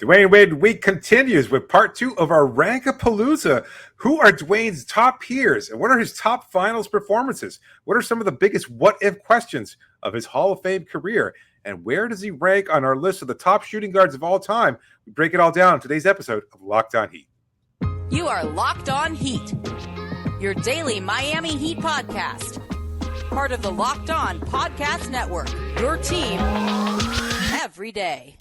Dwyane Wade Week continues with part 2 of our Rankapalooza. Who are Dwyane's top peers and what are his top finals performances? What are some of the biggest what-if questions of his Hall of Fame career? And where does he rank on our list of the top shooting guards of all time? We break it all down in today's episode of Locked On Heat. You are Locked On Heat, your daily Miami Heat podcast. Part of the Locked On Podcast Network, your team every day.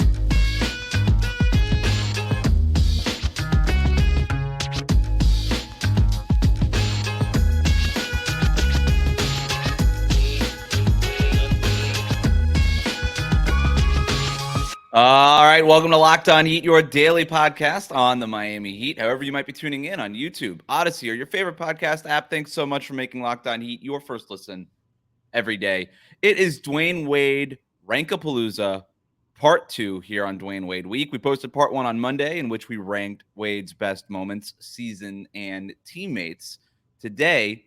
All right, welcome to Locked On Heat, your daily podcast on the Miami Heat. However you might be tuning in on YouTube, Odyssey, or your favorite podcast app, thanks so much for making Locked On Heat your first listen every day. It is Dwyane Wade Rankapalooza Part 2 here on Dwyane Wade Week. We posted Part 1 on Monday, in which we ranked Wade's best moments, season, and teammates. Today,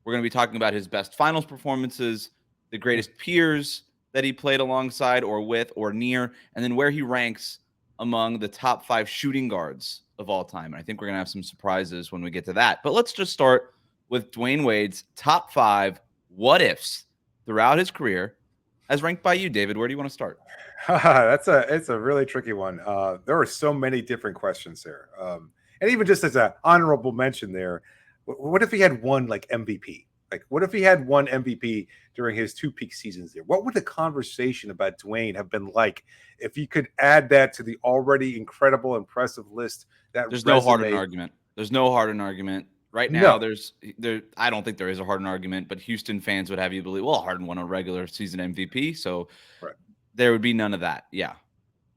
we're going to be talking about his best finals performances, the greatest peers that he played alongside or with or near, and then where he ranks among the top 5 shooting guards of all time. And I think we're going to have some surprises when we get to that. But let's just start with Dwyane Wade's top 5 what-ifs throughout his career, as ranked by you, David. Where do you want to start? It's a really tricky one. There are so many different questions there. And even just as an honorable mention there, what if he had one like MVP? Like, what if he had one MVP during his 2 peak seasons there? What would the conversation about Dwyane have been like if you could add that to the already incredible, impressive list? There's no hardened argument. There's no hardened argument. Right now, I don't think there is a hardened argument, but Houston fans would have you believe, well, Harden won a regular season MVP, so there would be none of that. Yeah.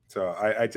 So I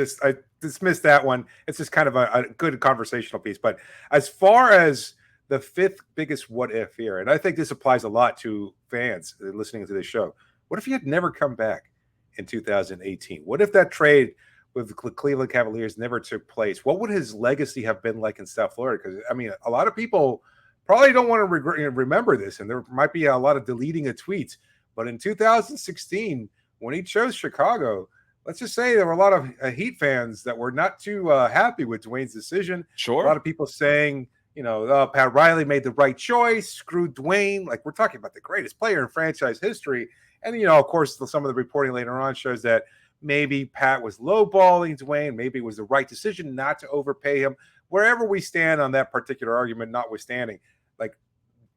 dismissed that one. It's just kind of a good conversational piece. But as far as the 5th biggest what if here, and I think this applies a lot to fans listening to this show. What if he had never come back in 2018? What if that trade with the Cleveland Cavaliers never took place? What would his legacy have been like in South Florida? Because, I mean, a lot of people probably don't want to remember this, and there might be a lot of deleting of tweets. But in 2016, when he chose Chicago, let's just say there were a lot of Heat fans that were not too happy with Dwyane's decision. Sure. A lot of people saying, Pat Riley made the right choice, screw Dwyane. Like, we're talking about the greatest player in franchise history. And, of course, some of the reporting later on shows that maybe Pat was lowballing Dwyane. Maybe it was the right decision not to overpay him. Wherever we stand on that particular argument, notwithstanding, like,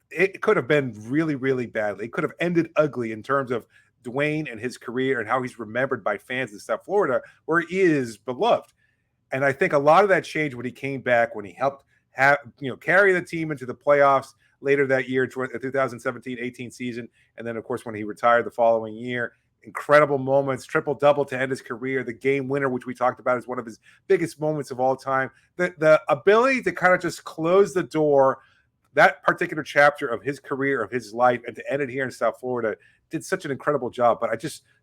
it could have been really, really badly. It could have ended ugly in terms of Dwyane and his career and how he's remembered by fans in South Florida, where he is beloved. And I think a lot of that changed when he came back, when he helped carry the team into the playoffs later that year, 2017-18 season. And then, of course, when he retired the following year, incredible moments, triple-double to end his career, the game winner, which we talked about, is one of his biggest moments of all time. The ability to kind of just close the door, that particular chapter of his career, of his life, and to end it here in South Florida, did such an incredible job. But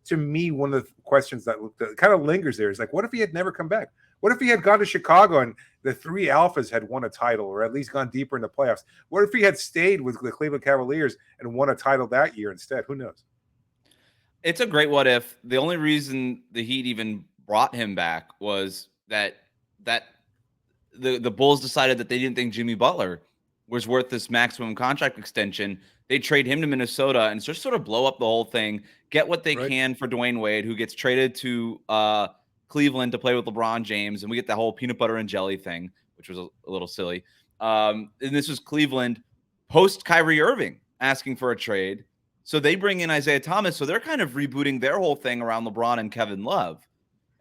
to me, one of the questions that kind of lingers there is like, what if he had never come back? What if he had gone to Chicago and the 3 Alphas had won a title, or at least gone deeper in the playoffs? What if he had stayed with the Cleveland Cavaliers and won a title that year instead? Who knows? It's a great what if. The only reason the Heat even brought him back was that the Bulls decided that they didn't think Jimmy Butler was worth this maximum contract extension. They trade him to Minnesota and just sort of blow up the whole thing, get what they can for Dwyane Wade, who gets traded to Cleveland to play with LeBron James, and we get the whole peanut butter and jelly thing, which was a little silly. And this was Cleveland post Kyrie Irving asking for a trade. So they bring in Isaiah Thomas. So they're kind of rebooting their whole thing around LeBron and Kevin Love.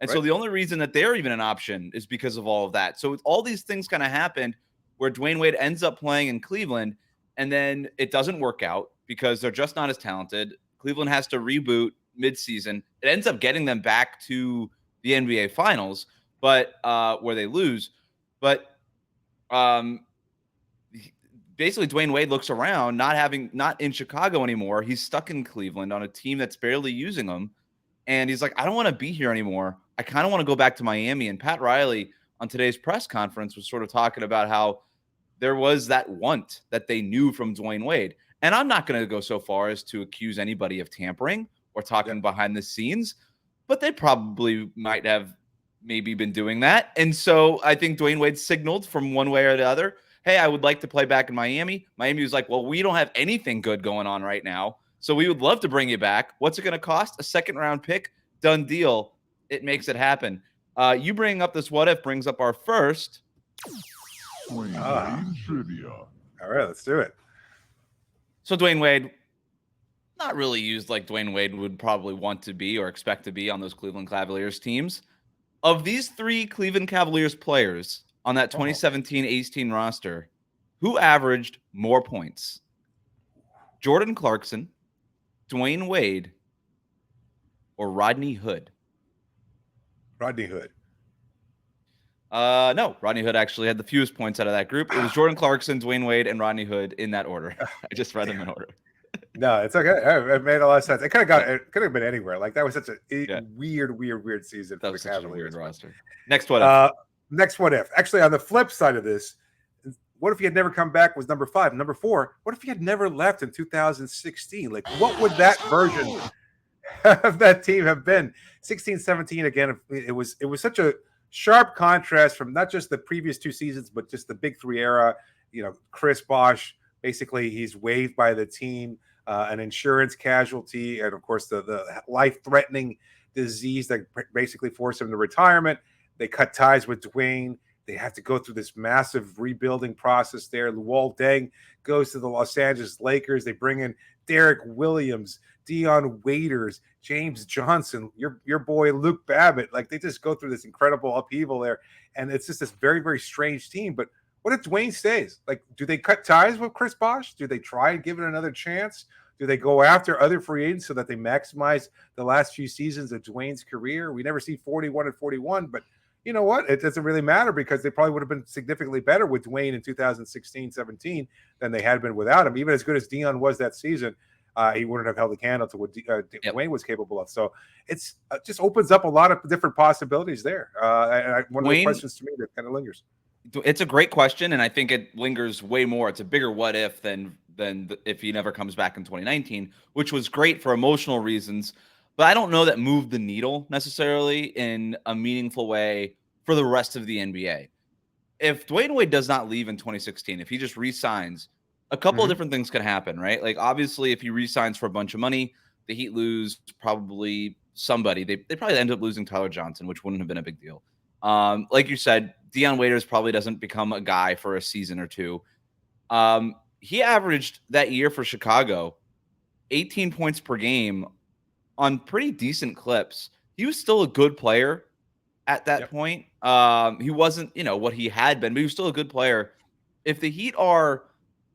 And so the only reason that they're even an option is because of all of that. So all these things kind of happened where Dwyane Wade ends up playing in Cleveland, and then it doesn't work out because they're just not as talented. Cleveland has to reboot midseason. It ends up getting them back to the NBA Finals, but where they lose. But basically, Dwyane Wade looks around, not in Chicago anymore. He's stuck in Cleveland on a team that's barely using him, and he's like, I don't want to be here anymore. I kind of want to go back to Miami. And Pat Riley on today's press conference was sort of talking about how there was that want that they knew from Dwyane Wade. And I'm not going to go so far as to accuse anybody of tampering or talking behind the scenes, but they probably might have maybe been doing that. And so I think Dwyane Wade signaled from one way or the other, hey, I would like to play back in Miami. Miami was like, well, we don't have anything good going on right now, so we would love to bring you back. What's it going to cost? A second-round pick? Done deal. It makes it happen. You bring up this what if brings up our first trivia. All right, let's do it. So Dwyane Wade, not really used like Dwyane Wade would probably want to be or expect to be on those Cleveland Cavaliers teams. Of these 3 Cleveland Cavaliers players on that 2017-18 roster, who averaged more points? Jordan Clarkson, Dwyane Wade, or Rodney Hood? Rodney Hood. No, Rodney Hood actually had the fewest points out of that group. It was Jordan Clarkson, Dwyane Wade, and Rodney Hood in that order. I just read them in order. No, it's okay. It made a lot of sense. It could have been anywhere. Like that was such a weird season for the Cavaliers. Weird roster. Next what if? Next what if? Actually, on the flip side of this, what if he had never come back was number 5. Number 4, what if he had never left in 2016? Like, what would that version of that team have been? 16-17 again. It was such a sharp contrast from not just the previous 2 seasons, but just the Big 3 era. You know, Chris Bosh, basically he's waived by the team, an insurance casualty, and of course the life-threatening disease that basically forced him to retirement. They cut ties with Dwyane. They have to go through this massive rebuilding process there. Luol Deng goes to the Los Angeles Lakers. They bring in Derek Williams, Dion Waiters, James Johnson, your boy Luke Babbitt. Like, they just go through this incredible upheaval there. And it's just this very, very strange team. But what if Dwyane stays? Like, do they cut ties with Chris Bosh? Do they try and give it another chance? Do they go after other free agents so that they maximize the last few seasons of Dwyane's career? We never see 41 and 41, but you know what? It doesn't really matter because they probably would have been significantly better with Dwyane in 2016-17 than they had been without him. Even as good as Dion was that season, he wouldn't have held a candle to what Dwyane was capable of. So it's just opens up a lot of different possibilities there. And one of the questions to me that kind of lingers. It's a great question, and I think it lingers way more. It's a bigger what if than if he never comes back in 2019, which was great for emotional reasons. But I don't know that moved the needle necessarily in a meaningful way for the rest of the NBA. If Dwyane Wade does not leave in 2016, if he just re-signs, a couple of different things can happen, right? Like, obviously, if he re-signs for a bunch of money, the Heat lose probably somebody. They probably end up losing Tyler Johnson, which wouldn't have been a big deal. Like you said, Dion Waiters probably doesn't become a guy for a season or two. He averaged that year for Chicago 18 points per game on pretty decent clips. He was still a good player at that point. He wasn't, what he had been, but he was still a good player. If the Heat are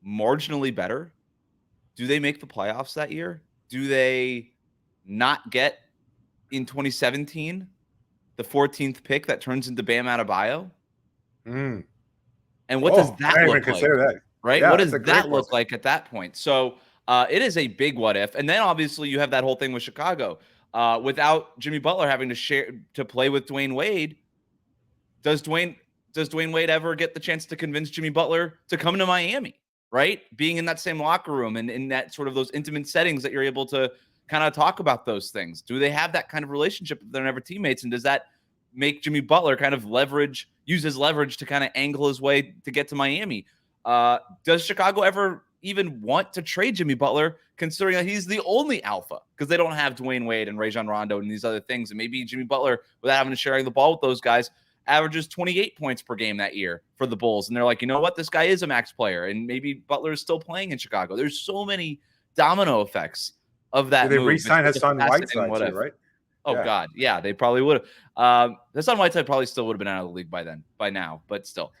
marginally better, do they make the playoffs that year? Do they not get in 2017 the 14th pick that turns into Bam Adebayo? And what does that look like? That. Right? Yeah, what does that look like at that point? So it is a big what if. And then obviously you have that whole thing with Chicago. Without Jimmy Butler having to play with Dwyane Wade, does Dwyane Wade ever get the chance to convince Jimmy Butler to come to Miami? Right? Being in that same locker room and in that sort of those intimate settings that you're able to kind of talk about those things. Do they have that kind of relationship if they're never teammates? And does that make Jimmy Butler kind of use his leverage to kind of angle his way to get to Miami? Does Chicago ever even want to trade Jimmy Butler, considering that he's the only alpha? Because they don't have Dwyane Wade and Rajon Rondo and these other things. And maybe Jimmy Butler, without having to share the ball with those guys, averages 28 points per game that year for the Bulls. And they're like, you know what? This guy is a max player. And maybe Butler is still playing in Chicago. There's so many domino effects of that. They re-sign Hassan Whiteside too, right? Oh, yeah. God. Yeah, they probably would have. Hassan Whiteside probably still would have been out of the league by now, but still.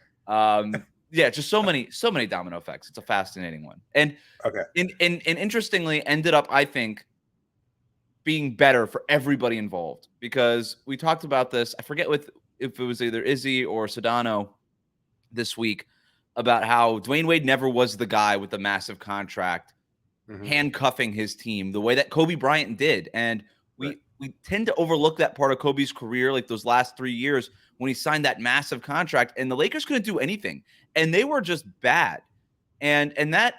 Yeah, just so many domino effects. It's a fascinating one. And interestingly ended up, I think, being better for everybody involved, because we talked about this. I forget if it was either Izzy or Sedano this week about how Dwyane Wade never was the guy with the massive contract handcuffing his team the way that Kobe Bryant did. And we tend to overlook that part of Kobe's career, like those last 3 years when he signed that massive contract and the Lakers couldn't do anything and they were just bad. And that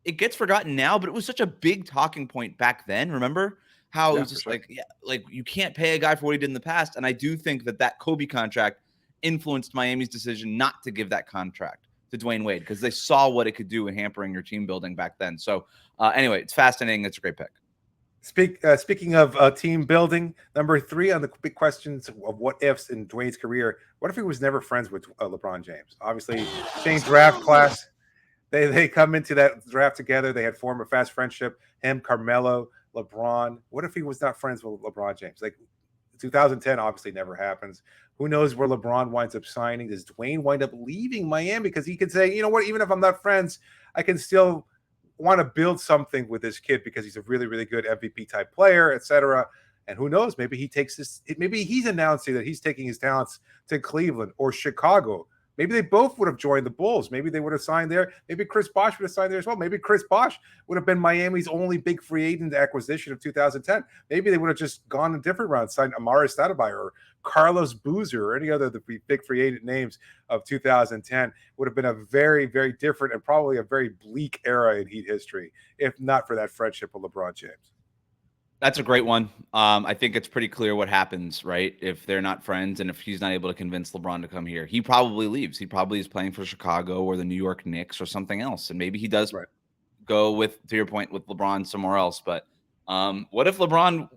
it gets forgotten now, but it was such a big talking point back then. Remember, how it Yeah, was for just sure. like, yeah, like you can't pay a guy for what he did in the past. And I do think that Kobe contract influenced Miami's decision not to give that contract to Dwyane Wade because they saw what it could do in hampering your team building back then. So anyway, it's fascinating. It's a great pick. Speaking of team building, number 3 on the big questions of what ifs in Dwayne's career. What if he was never friends with LeBron James? Obviously, same draft class. They come into that draft together. They had formed a fast friendship. Him, Carmelo, LeBron. What if he was not friends with LeBron James? Like 2010 obviously never happens. Who knows where LeBron winds up signing? Does Dwayne wind up leaving Miami? Because he could say, you know what, even if I'm not friends, I can still want to build something with this kid because he's a really, really good MVP type player, etc. And who knows? Maybe he takes this. Maybe he's announcing that he's taking his talents to Cleveland or Chicago. Maybe they both would have joined the Bulls. Maybe they would have signed there. Maybe Chris Bosh would have signed there as well. Maybe Chris Bosh would have been Miami's only big free agent acquisition of 2010. Maybe they would have just gone a different route, signed Amari Stoudemire or Carlos Boozer or any other of the big free agent names of 2010. Would have been a very, very different and probably a very bleak era in Heat history, if not for that friendship with LeBron James. That's a great one. I think it's pretty clear what happens, right? If they're not friends and if he's not able to convince LeBron to come here, he probably leaves. He probably is playing for Chicago or the New York Knicks or something else. And maybe he does go with, to your point, with LeBron somewhere else. But what if LeBron,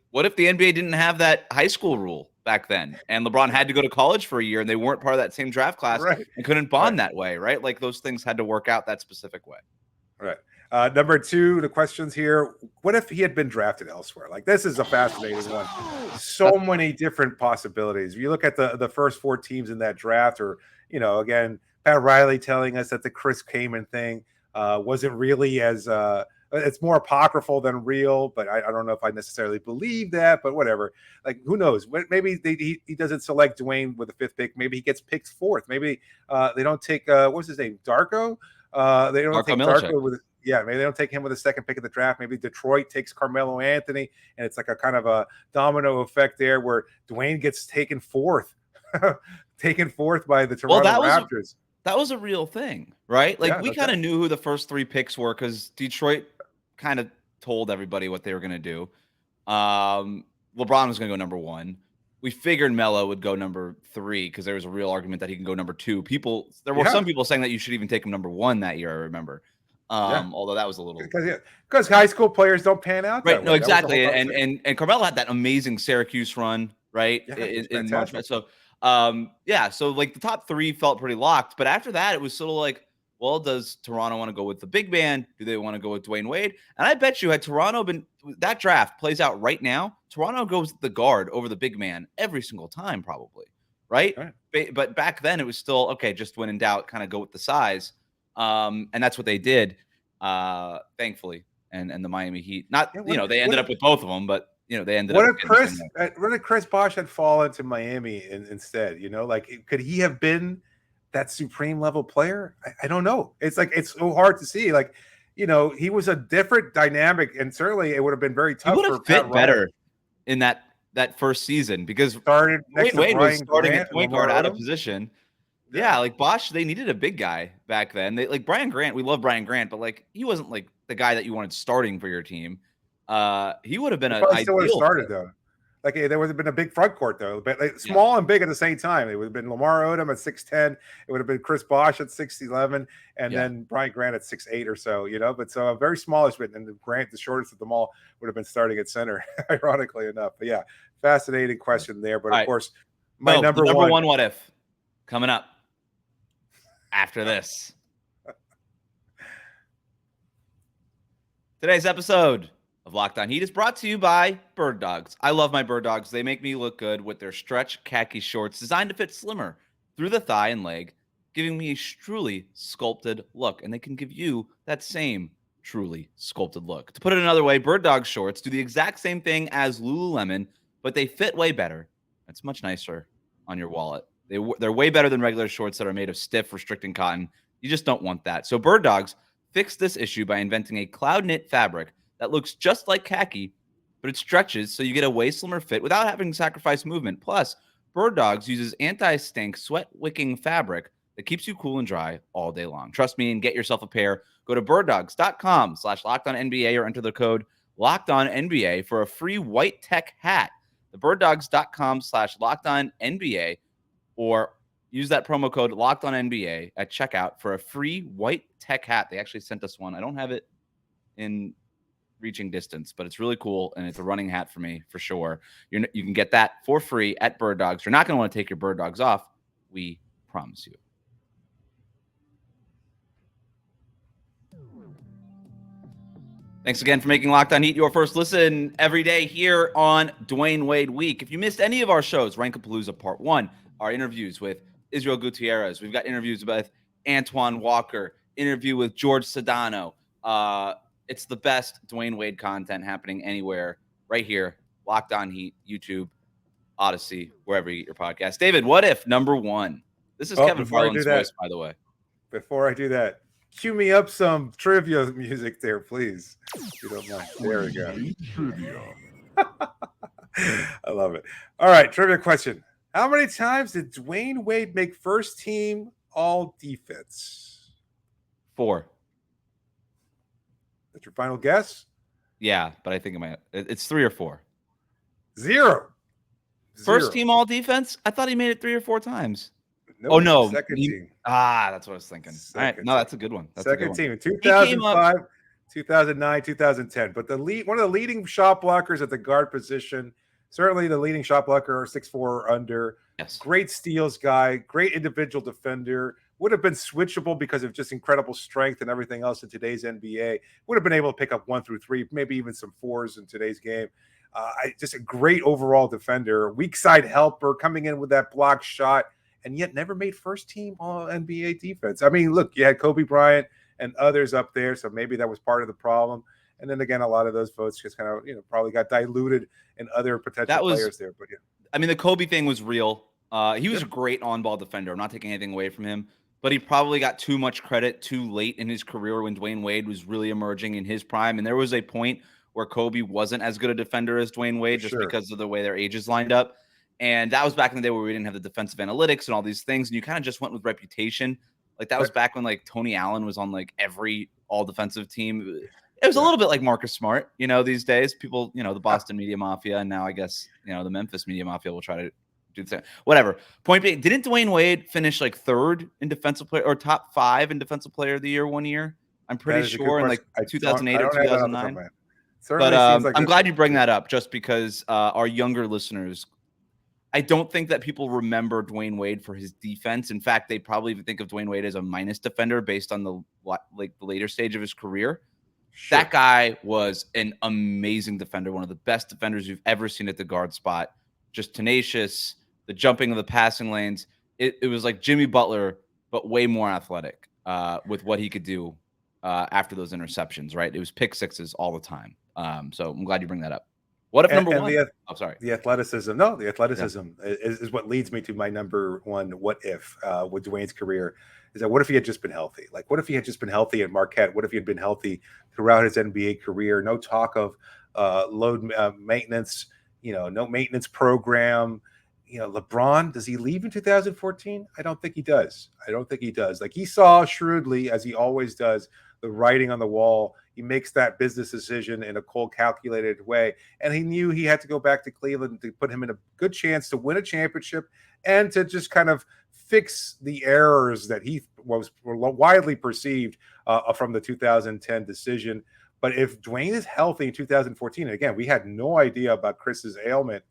what if the NBA didn't have that high school rule back then and LeBron had to go to college for a year and they weren't part of that same draft class and couldn't bond that way, right? Like those things had to work out that specific way. Right. Number 2, the questions here. What if he had been drafted elsewhere? Like, this is a fascinating one. So many different possibilities. If you look at the first 4 teams in that draft, or, again, Pat Riley telling us that the Chris Kaman thing wasn't really as it's more apocryphal than real, but I don't know if I necessarily believe that, but whatever. Like, who knows? Maybe he doesn't select Dwayne with the 5th pick. Maybe he gets picked 4th. Maybe they don't take, what's his name? Darko? They don't take Darko with maybe they don't take him with the 2nd pick of the draft. Maybe Detroit takes Carmelo Anthony, and it's like a kind of a domino effect there where Dwayne gets taken 4th, taken 4th by the Toronto Raptors. That was a real thing, right? Like we kind of knew who the first 3 picks were because Detroit kind of told everybody what they were going to do. LeBron was going to go number 1. We figured Melo would go number 3 because there was a real argument that he can go number 2. There were some people saying that you should even take him number 1 that year, I remember. Although that was a little because high school players don't pan out. Right. No, exactly. And Carmelo had that amazing Syracuse run, right? In March. So, so like the top 3 felt pretty locked. But after that, it was sort of like, well, does Toronto want to go with the big man? Do they want to go with Dwyane Wade? And I bet you had Toronto been that draft plays out right now, Toronto goes with the guard over the big man every single time, probably. Right. But back then it was still okay. Just when in doubt, kind of go with the size. And that's what they did, thankfully. And the Miami Heat, they ended up with both of them, but they ended up. What if Chris Bosh had fallen to Miami instead? Like, could he have been that supreme level player? I don't know. It's like, it's so hard to see. Like, he was a different dynamic, and certainly it would have been very tough. He would have fit better in that first season because started next Wade to was Brian starting Grant at point guard out of position. Yeah, like Bosh, they needed a big guy back then. They like Brian Grant. We love Brian Grant, but like he wasn't like the guy that you wanted starting for your team. He would have been an ideal. Still would have started though. Like there would have been a big front court though, but like, small and big at the same time. It would have been Lamar Odom at 6'10. It would have been Chris Bosh at 6'11, and then Brian Grant at 6'8 or so. But so a very smallish bit, and Grant, the shortest of them all, would have been starting at center. Ironically enough, but yeah, fascinating question there. But of course, my number one what if coming up. After this. Today's episode of Locked On Heat is brought to you by Bird Dogs. I love my Bird Dogs. They make me look good with their stretch khaki shorts designed to fit slimmer through the thigh and leg, giving me a truly sculpted look. And they can give you that same truly sculpted look. To put it another way, Bird Dog shorts do the exact same thing as Lululemon, but they fit way better. It's much nicer on your wallet. They're way better than regular shorts that are made of stiff, restricting cotton. You just don't want that. So Bird Dogs fixed this issue by inventing a cloud knit fabric that looks just like khaki, but it stretches so you get a way slimmer fit without having to sacrifice movement. Plus, Bird Dogs uses anti-stink, sweat-wicking fabric that keeps you cool and dry all day long. Trust me and get yourself a pair. Go to birddogs.com/LockedOnNBA or enter the code Locked On NBA for a free white tech hat. Thebirddogs.com/LockedOnNBA, or use that promo code LockedOnNBA at checkout for a free white tech hat. They actually sent us one. I don't have it in reaching distance, but it's really cool, and it's a running hat for me for sure. You can get that for free at Bird Dogs. You're not going to want to take your Bird Dogs off. We promise you. Thanks again for making Locked On Heat your first listen every day here on Dwyane Wade Week. If you missed any of our shows, Rankapalooza Part 1, our interviews with Israel Gutierrez. We've got interviews with Antoine Walker, interview with George Sedano. It's the best Dwyane Wade content happening anywhere right here. Locked On Heat, YouTube, Odyssey, wherever you get your podcast. David, what if number 1? This is Kevin Harlan's voice, by the way. Before I do that, cue me up some trivia music there, please. If you don't mind. There we go. Trivia. I love it. All right, trivia question. How many times did Dwyane Wade make first team all defense? 4. That's your final guess? Yeah, but I think it's 3 or 4. 0. First team all defense? I thought he made it 3 or 4 times. No, no. Second team. That's what I was thinking. All right. No, that's a good one. Second team in 2005, 2009, 2010. But one of the leading shot blockers at the guard position, certainly the leading shot blocker, 6'4" or under. Yes. Great steals guy, great individual defender. Would have been switchable because of just incredible strength and everything else in today's NBA. Would have been able to pick up 1 through 3, maybe even some 4s in today's game. Just a great overall defender, weak side helper, coming in with that block shot, and yet never made first team all NBA defense. I mean, look, you had Kobe Bryant and others up there, so maybe that was part of the problem. And then again, a lot of those votes just kind of, probably got diluted in other potential players there. But yeah, I mean, the Kobe thing was real. He was a great on-ball defender. I'm not taking anything away from him, but he probably got too much credit too late in his career when Dwyane Wade was really emerging in his prime. And there was a point where Kobe wasn't as good a defender as Dwyane Wade just because of the way their ages lined up. And that was back in the day where we didn't have the defensive analytics and all these things. And you kind of just went with reputation. Like that was back when like Tony Allen was on like every all defensive team. It was a little bit like Marcus Smart, these days. People, the Boston Media Mafia. And now I guess, the Memphis Media Mafia will try to do the same. Whatever. Point being, didn't Dwyane Wade finish like 3rd in defensive player or top 5 in defensive player of the year one year? I'm pretty sure in like 2008 or 2009. But I'm glad you bring that up just because our younger listeners, I don't think that people remember Dwyane Wade for his defense. In fact, they probably even think of Dwyane Wade as a minus defender based on the later stage of his career. Sure. That guy was an amazing defender, one of the best defenders you've ever seen at the guard spot. Just tenacious, the jumping of the passing lanes. It was like Jimmy Butler, but way more athletic with what he could do after those interceptions, right? It was pick sixes all the time. So I'm glad you bring that up. What if number 1? The athleticism. No, the athleticism is what leads me to my number 1. What if with Dwyane's career is that what if he had just been healthy? Like, what if he had just been healthy at Marquette? What if he had been healthy throughout his NBA career? No talk of load maintenance. No maintenance program. LeBron, does he leave in 2014? I don't think he does. Like he saw shrewdly, as he always does, the writing on the wall. He makes that business decision in a cold, calculated way. And he knew he had to go back to Cleveland to put him in a good chance to win a championship and to just kind of fix the errors that he was widely perceived from the 2010 decision. But if Dwyane is healthy in 2014, and again, we had no idea about Chris's ailment,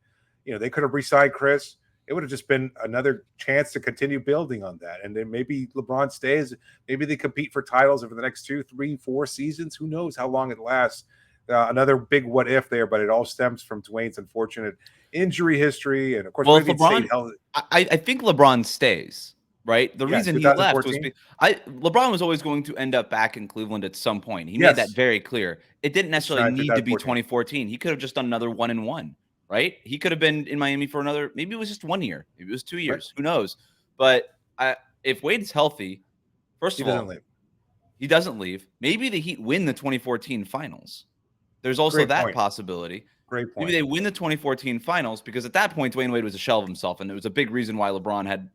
they could have re-signed Chris. It would have just been another chance to continue building on that. And then maybe LeBron stays. Maybe they compete for titles over the next 2, 3, 4 seasons. Who knows how long it lasts? Another big what if there, but it all stems from Dwyane's unfortunate injury history. And of course, LeBron, I think LeBron stays, right? The reason he left was LeBron was always going to end up back in Cleveland at some point. He made that very clear. It didn't necessarily need to be 2014. He could have just done another 1-1. Right? He could have been in Miami for another, maybe it was just 1 year. Maybe it was 2 years. Right. Who knows? But if Wade's healthy, first of all, he doesn't leave. Maybe the Heat win the 2014 finals. There's also that possibility. Great point. Maybe they win the 2014 finals because at that point, Dwyane Wade was a shell of himself. And it was a big reason why LeBron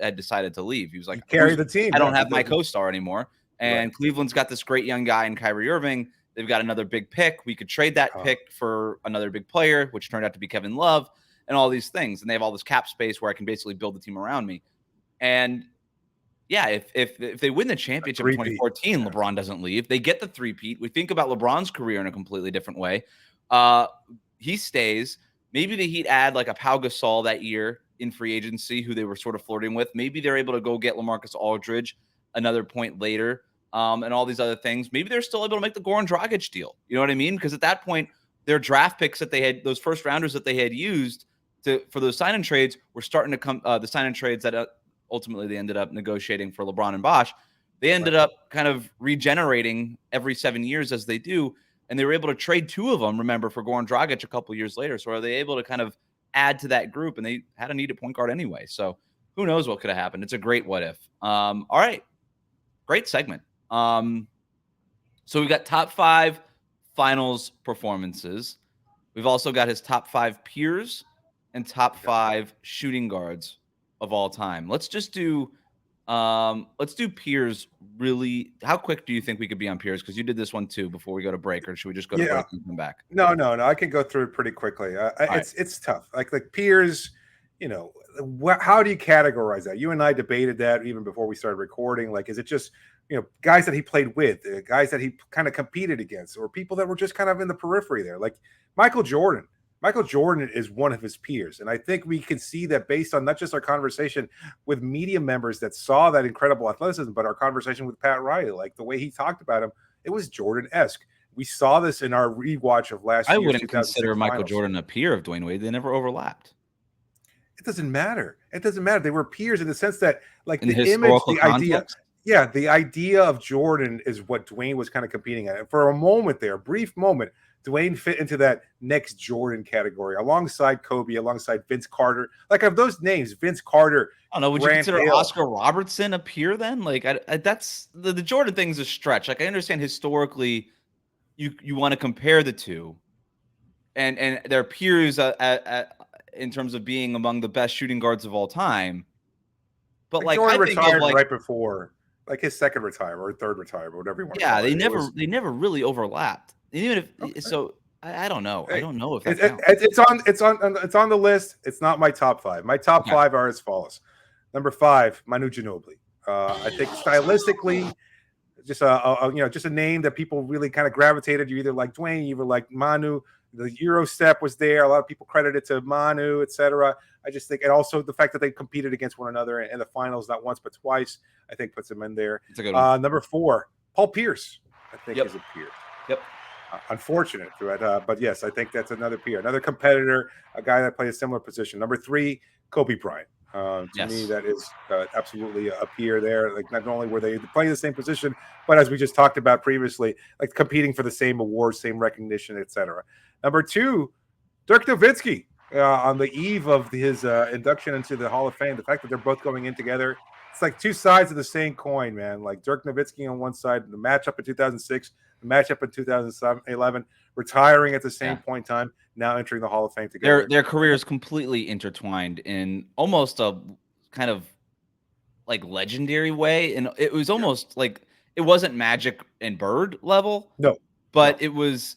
had decided to leave. He was like, carry the team. I don't have my co-star anymore. And Cleveland's got this great young guy in Kyrie Irving. They've got another big pick. We could trade that pick for another big player, which turned out to be Kevin Love, and all these things. And they have all this cap space where I can basically build the team around me. And yeah, if they win the championship in 2014, LeBron doesn't leave. They get the three-peat. We think about LeBron's career in a completely different way. He stays. Maybe the Heat add like a Pau Gasol that year in free agency, who they were sort of flirting with. Maybe they're able to go get LaMarcus Aldridge another point later, and all these other things. Maybe they're still able to make the Goran Dragic deal. You know what I mean? Because at that point, their draft picks that they had, those first rounders that they had used for those sign-in trades, were starting to come. The sign-in trades that ultimately they ended up negotiating for LeBron and Bosh. They ended up kind of regenerating every 7 years as they do. And they were able to trade two of them, remember, for Goran Dragic a couple years later. So are they able to kind of add to that group? And they had a need at point guard anyway. So who knows what could have happened? It's a great what if. All right. Great segment. So we've got top 5 finals performances. We've also got his top 5 peers and top 5 shooting guards of all time. Let's do peers really. How quick do you think we could be on peers? Because you did this one too before we go to break, or should we just go to break and come back? No. I can go through it pretty quickly. It's tough. Like peers, how do you categorize that? You and I debated that even before we started recording. Like, is it just guys that he played with, guys that he kind of competed against, or people that were just kind of in the periphery there? Like Michael Jordan. Michael Jordan is one of his peers. And I think we can see that based on not just our conversation with media members that saw that incredible athleticism, but our conversation with Pat Riley, like the way he talked about him, it was Jordan-esque. We saw this in our rewatch of last year. I wouldn't consider Michael Jordan a peer of Dwyane Wade. They never overlapped. It doesn't matter. They were peers in the sense that, like, in the image, the idea. Yeah, the idea of Jordan is what Dwyane was kind of competing at. And for a moment there, a brief moment, Dwyane fit into that next Jordan category alongside Kobe, alongside Vince Carter. Like, of those names, Vince Carter. I don't know. Would you consider Oscar Robertson a peer then? Like, that's the Jordan thing's a stretch. Like, I understand historically, you want to compare the two, and their peers in terms of being among the best shooting guards of all time. But like Jordan retired right before, like, his second retirement or third retirement, whatever you want. Yeah, they never really overlapped. Even if so, I don't know. I don't know if it's on the list. It's not my top 5. My top 5 are as follows. Number 5, Manu Ginobili. I think stylistically, just a name that people really kind of gravitated. You either like Dwyane, you either like Manu. The Euro step was there. A lot of people credit it to Manu, etc. I just think, and also the fact that they competed against one another in the finals, not once but twice, I think puts them in there. It's a good one. Number 4, Paul Pierce, I think is a peer. Yep. Unfortunate, but yes, I think that's another peer, another competitor, a guy that played a similar position. Number 3, Kobe Bryant. To me, that is absolutely a peer there. Like, not only were they playing the same position, but as we just talked about previously, like competing for the same awards, same recognition, etc. Number 2, Dirk Nowitzki. On the eve of his induction into the Hall of Fame, the fact that they're both going in together, it's like two sides of the same coin, man. Like Dirk Nowitzki on one side, the matchup in 2006, the matchup in 2011, retiring at the same point in time, now entering the Hall of Fame together. Their careers completely intertwined in almost a kind of like legendary way, and it was almost like it wasn't Magic and Bird level. No. But it was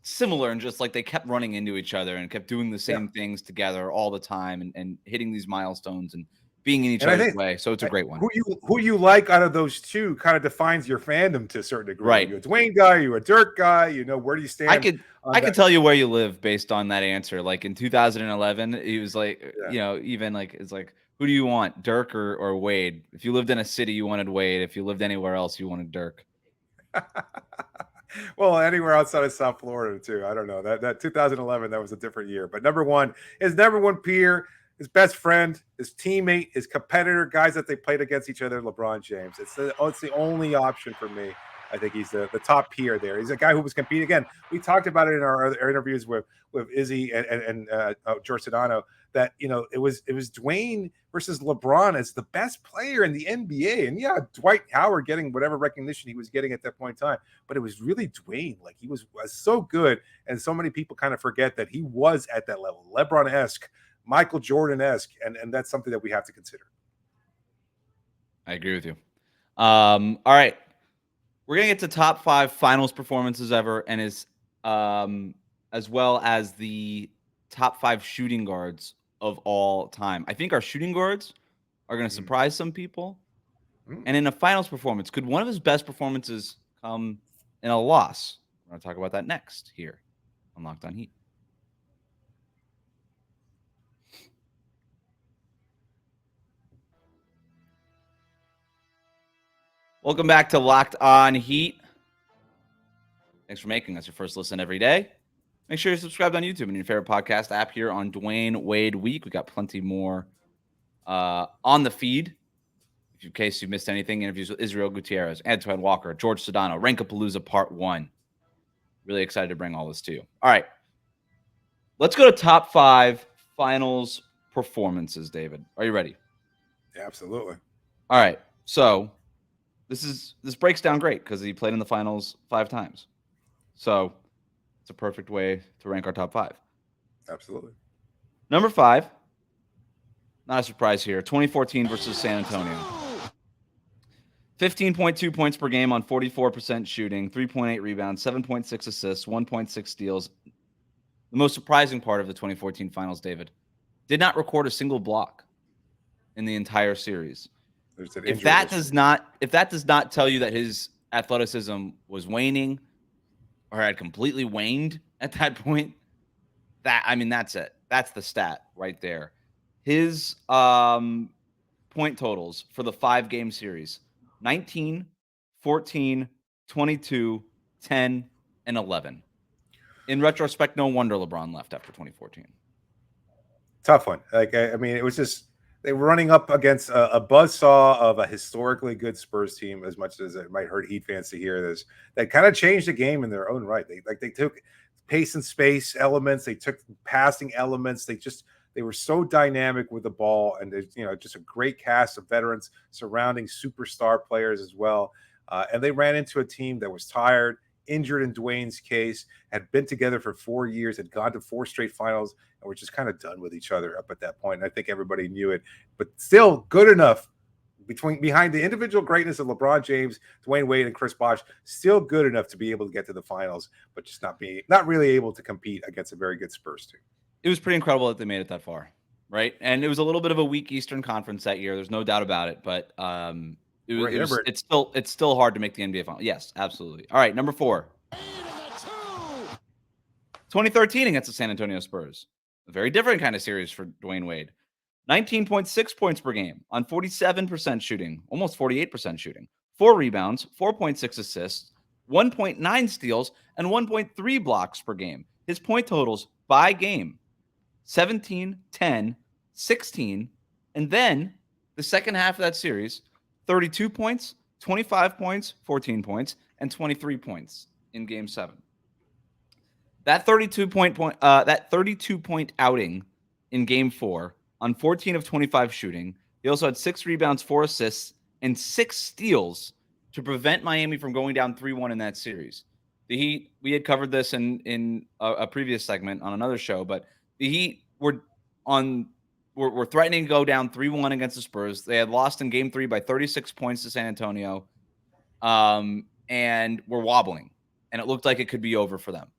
similar, and just like they kept running into each other and kept doing the same things together all the time, and hitting these milestones and being in each other's way. So it's a great one. Who you like out of those two kind of defines your fandom to a certain degree. Right. You're a Dwyane guy, you're a Dirk guy, where do you stand? I could tell you where you live based on that answer. Like in 2011, he was like, even like, it's like, who do you want, Dirk or Wade? If you lived in a city, you wanted Wade. If you lived anywhere else, you wanted Dirk. Well, anywhere outside of South Florida too. I don't know. That 2011, that was a different year. But his number one peer, his best friend, his teammate, his competitor, guys that they played against each other, LeBron James. It's the only option for me. I think he's the top peer there. He's a guy who was competing. Again, we talked about it in our interviews with Izzy and George Sedano, that it was Dwyane versus LeBron as the best player in the NBA. And Dwight Howard getting whatever recognition he was getting at that point in time, but it was really Dwyane. Like, he was so good, and so many people kind of forget that he was at that level, LeBron-esque, Michael Jordan-esque, and that's something that we have to consider. I agree with you. All right. We're going to get to top 5 finals performances ever, and as well as the top 5 shooting guards of all time. I think our shooting guards are going to surprise some people. And in a finals performance, could one of his best performances come in a loss? We're going to talk about that next here on Locked On Heat. Welcome back to Locked On Heat. Thanks for making us your first listen every day. Make sure you're subscribed on YouTube and your favorite podcast app here on Dwyane Wade Week. We got plenty more on the feed. In case you missed anything, interviews with Israel Gutierrez, Antoine Walker, George Sedano, Rankapalooza Part 1. Really excited to bring all this to you. All right. Let's go to top 5 finals performances, David. Are you ready? Yeah, absolutely. All right. So this breaks down great because he played in the finals 5 times. So it's a perfect way to rank our top 5. Absolutely. Number 5, not a surprise here, 2014 versus San Antonio. 15.2 points per game on 44% shooting, 3.8 rebounds, 7.6 assists, 1.6 steals. The most surprising part of the 2014 finals, David, did not record a single block in the entire series. If that does not tell you that his athleticism was waning or had completely waned at that point, that's it. That's the stat right there. His point totals for the 5-game series: 19, 14, 22, 10, and 11. In retrospect, no wonder LeBron left after 2014. Tough one. It was just they were running up against a buzzsaw of a historically good Spurs team. As much as it might hurt Heat fans to hear this, that kind of changed the game in their own right. They took pace and space elements. They took passing elements. They were so dynamic with the ball, and there's just a great cast of veterans surrounding superstar players as well. And they ran into a team that was tired, injured in Dwyane's case, had been together for 4 years, had gone to 4 straight finals, and were just kind of done with each other up at that point. And I think everybody knew it, but still good enough behind the individual greatness of LeBron James, Dwyane Wade, and Chris Bosh, still good enough to be able to get to the finals, but just not really able to compete against a very good Spurs team. It was pretty incredible that they made it that far, right? And it was a little bit of a weak Eastern Conference that year. There's no doubt about it, but it's still hard to make the NBA final. Yes, absolutely. All right, number 4. 2013 against the San Antonio Spurs. A very different kind of series for Dwyane Wade. 19.6 points per game on 47% shooting, almost 48% shooting. 4 rebounds, 4.6 assists, 1.9 steals, and 1.3 blocks per game. His point totals by game: 17, 10, 16, and then the second half of that series, 32 points, 25 points, 14 points, and 23 points in Game 7. That 32-point outing in Game 4 on 14 of 25 shooting. He also had 6 rebounds, 4 assists, and 6 steals to prevent Miami from going down 3-1 in that series. The Heat, we had covered this in a previous segment on another show, but the Heat were threatening to go down 3-1 against the Spurs. They had lost in Game 3 by 36 points to San Antonio, and were wobbling, and it looked like it could be over for them.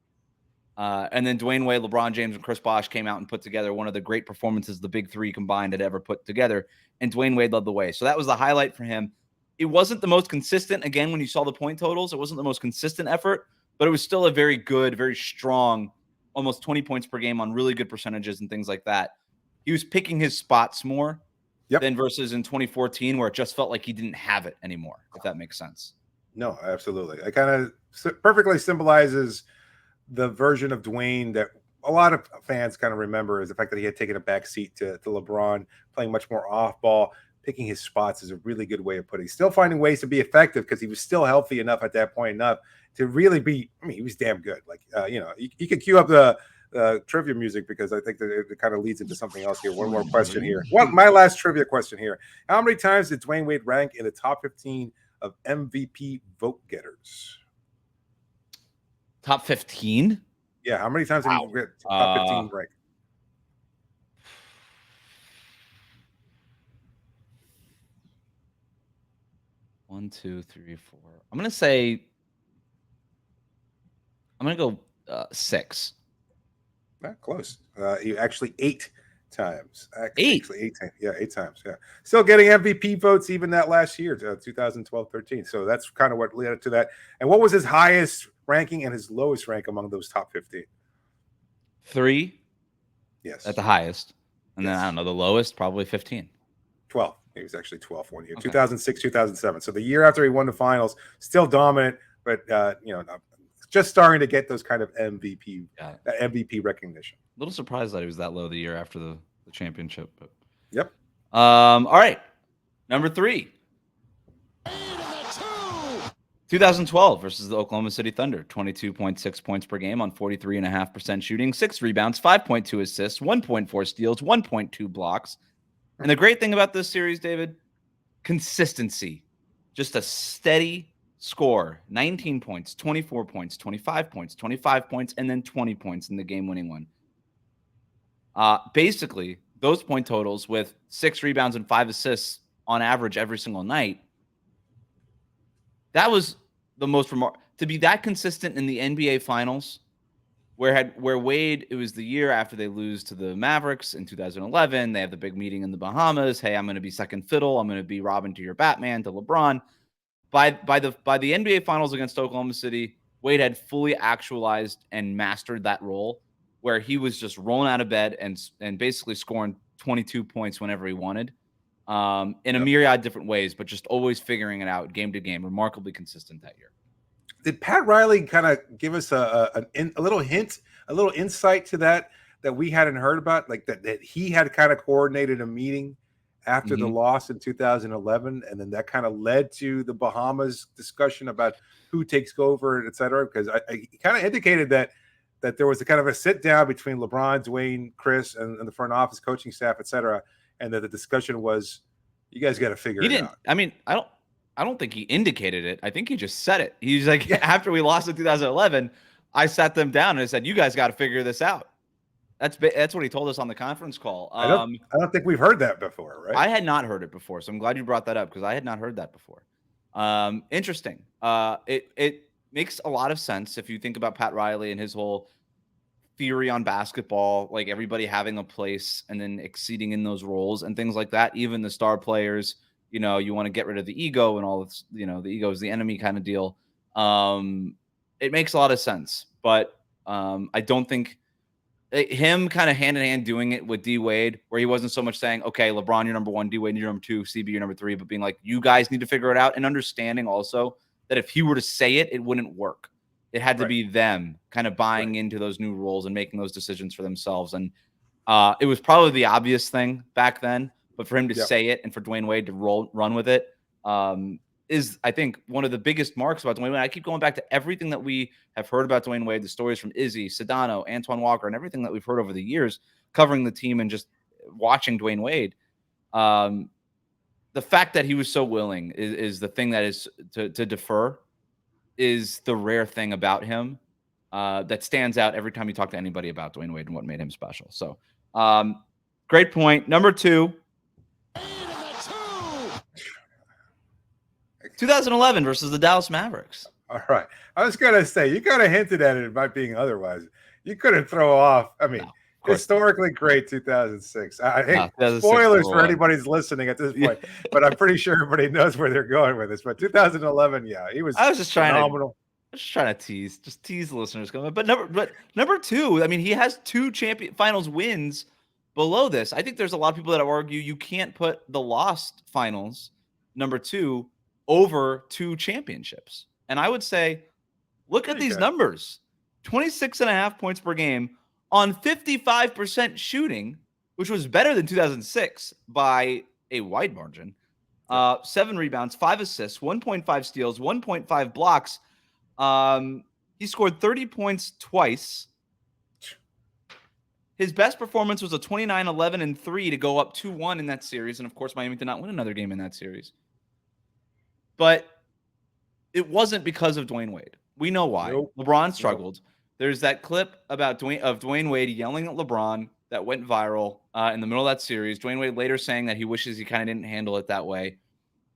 And then Dwyane Wade, LeBron James, and Chris Bosh came out and put together one of the great performances the big 3 combined had ever put together, and Dwyane Wade led the way. So that was the highlight for him. It wasn't the most consistent. Again, when you saw the point totals, it wasn't the most consistent effort, but it was still a very good, very strong, almost 20 points per game on really good percentages and things like that. He was picking his spots more than versus in 2014, where it just felt like he didn't have it anymore, if that makes sense. No, absolutely. It kind of perfectly symbolizes the version of Dwyane that a lot of fans kind of remember, is the fact that he had taken a back seat to LeBron, playing much more off ball. Picking his spots is a really good way of putting it. Still finding ways to be effective because he was still healthy enough at that point enough to really be, he was damn good. You could cue up the trivia music, because I think that it kind of leads into something else here. One more question here. My last trivia question here. How many times did Dwyane Wade rank in the top 15 of MVP vote getters? Top 15? Yeah, how many times did he get top 15 rank? 1, 2, 3, 4. I'm going to go 6. Not close. He actually 8 times. 8? Actually 8 times. Yeah, 8 times. Yeah. Still getting MVP votes even that last year, 2012-13. So that's kind of what led up to that. And what was his highest ranking and his lowest rank among those top 15? 3. Yes. At the highest. And Yes. then, I don't know, the lowest, probably 15. 12. He was actually 12 one year. Okay. 2006, 2007. So the year after he won the finals, still dominant, but just starting to get those kind of MVP recognition. A little surprised that he was that low the year after the championship. But Yep. all right. Number 3. 2012 versus the Oklahoma City Thunder. 22.6 points per game on 43.5% shooting, 6 rebounds, 5.2 assists, 1.4 steals, 1.2 blocks. And the great thing about this series, David, consistency. Just a steady score. 19 points, 24 points, 25 points, 25 points, and then 20 points in the game-winning one. Basically, those point totals with 6 rebounds and 5 assists on average every single night. That was the most remarkable. To be that consistent in the NBA Finals, where Wade, it was the year after they lose to the Mavericks in 2011. They have the big meeting in the Bahamas. Hey, I'm going to be second fiddle. I'm going to be Robin to your Batman to LeBron. By the NBA Finals against Oklahoma City, Wade had fully actualized and mastered that role, where he was just rolling out of bed and basically scoring 22 points whenever he wanted, in a myriad different ways, but just always figuring it out game to game. Remarkably consistent that year. Did Pat Riley kind of give us a little hint, a little insight to that we hadn't heard about, like that he had kind of coordinated a meeting after the loss in 2011, and then that kind of led to the Bahamas discussion about who takes over, et cetera? Because he kind of indicated that there was a kind of a sit down between LeBron, Dwyane, Chris, and the front office coaching staff, et cetera, and that the discussion was, you guys got to figure it out. I mean, I don't think he indicated it. I think he just said it. He's like, after we lost in 2011, I sat them down and I said, you guys got to figure this out. That's what he told us on the conference call. I don't think we've heard that before, right? I had not heard it before, so I'm glad you brought that up because I had not heard that before. Interesting. It makes a lot of sense if you think about Pat Riley and his whole theory on basketball, like everybody having a place and then exceeding in those roles and things like that. Even the star players, you want to get rid of the ego and all this, the ego is the enemy kind of deal. It makes a lot of sense, but I don't think him kind of hand in hand doing it with D Wade, where he wasn't so much saying, okay, LeBron, you're number 1, D Wade, you're number 2, CB, you're number 3, but being like, you guys need to figure it out, and understanding also that if he were to say it, it wouldn't work. It had to be them kind of buying into those new roles and making those decisions for themselves. And it was probably the obvious thing back then, but for him to say it and for Dwyane Wade to run with it is, I think, one of the biggest marks about Dwyane Wade. I keep going back to everything that we have heard about Dwyane Wade, the stories from Izzy, Sedano, Antoine Walker, and everything that we've heard over the years covering the team and just watching Dwyane Wade. The fact that he was so willing is the thing that is to defer is the rare thing about him that stands out every time you talk to anybody about Dwyane Wade and what made him special. So great point. Number 2. 2011 versus the Dallas Mavericks. All right. I was going to say, you kind of hinted at it by being otherwise. You couldn't throw off. I mean, historically great 2006. Spoilers for anybody who's listening at this point, but I'm pretty sure everybody knows where they're going with this. But 2011, he was. I was just phenomenal. trying to tease the listeners. But number 2, I mean, he has 2 finals wins below this. I think there's a lot of people that argue you can't put the lost finals, number 2, over 2 championships. And I would say, look at these numbers. 26.5 points per game on 55% shooting, which was better than 2006 by a wide margin. 7 rebounds, 5 assists, 1.5 steals, 1.5 blocks. He scored 30 points twice. His best performance was a 29, 11, and 3 to go up 2-1 in that series. And, of course, Miami did not win another game in that series. But it wasn't because of Dwyane Wade. We know why. Nope. LeBron struggled. There's that clip about Dwyane Wade yelling at LeBron that went viral in the middle of that series. Dwyane Wade later saying that he wishes he kind of didn't handle it that way.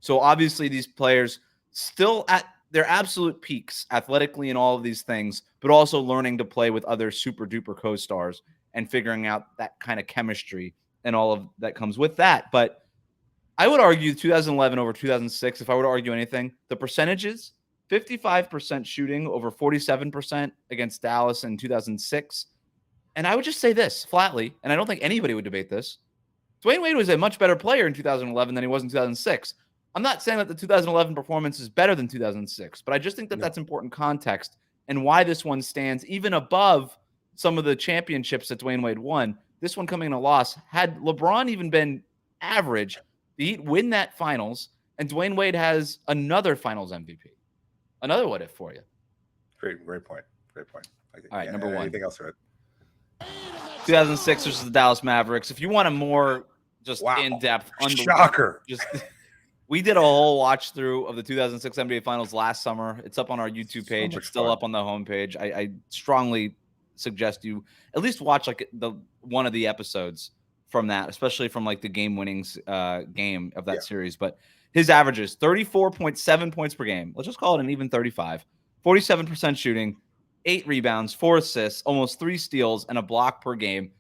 So obviously these players still at their absolute peaks athletically and all of these things, but also learning to play with other super duper co-stars and figuring out that kind of chemistry and all of that comes with that. But I would argue 2011 over 2006, if I were to argue anything, the percentages, 55% shooting over 47% against Dallas in 2006. And I would just say this flatly, and I don't think anybody would debate this. Dwyane Wade was a much better player in 2011 than he was in 2006. I'm not saying that the 2011 performance is better than 2006, but I just think that that's important context and why this one stands even above some of the championships that Dwyane Wade won. This one coming in a loss. Had LeBron even been average, the Heat win that finals, and Dwyane Wade has another finals MVP. Another what if for you. Great point. All right, number one. Anything else? 2006 versus the Dallas Mavericks. If you want a more just in-depth, shocker. We did a whole watch through of the 2006 NBA Finals last summer. It's up on our YouTube page. It's still up on the homepage. I strongly suggest you at least watch like one of the episodes from that, especially from like the game winnings game of that series. But his averages 34.7 points per game. Let's just call it an even 35. 47% shooting, 8 rebounds, 4 assists, almost 3 steals, and a block per game.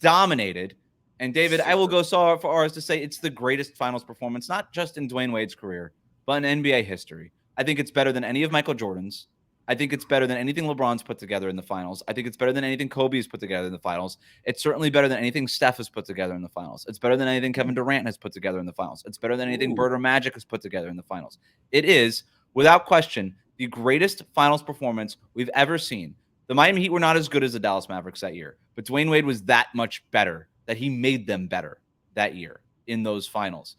Dominated. And David, I will go so far as to say it's the greatest finals performance, not just in Dwyane Wade's career, but in NBA history. I think it's better than any of Michael Jordan's. I think it's better than anything LeBron's put together in the finals. I think it's better than anything Kobe's put together in the finals. It's certainly better than anything Steph has put together in the finals. It's better than anything Kevin Durant has put together in the finals. It's better than anything Bird or Magic has put together in the finals. It is, without question, the greatest finals performance we've ever seen. The Miami Heat were not as good as the Dallas Mavericks that year, but Dwyane Wade was that much better that he made them better that year in those finals.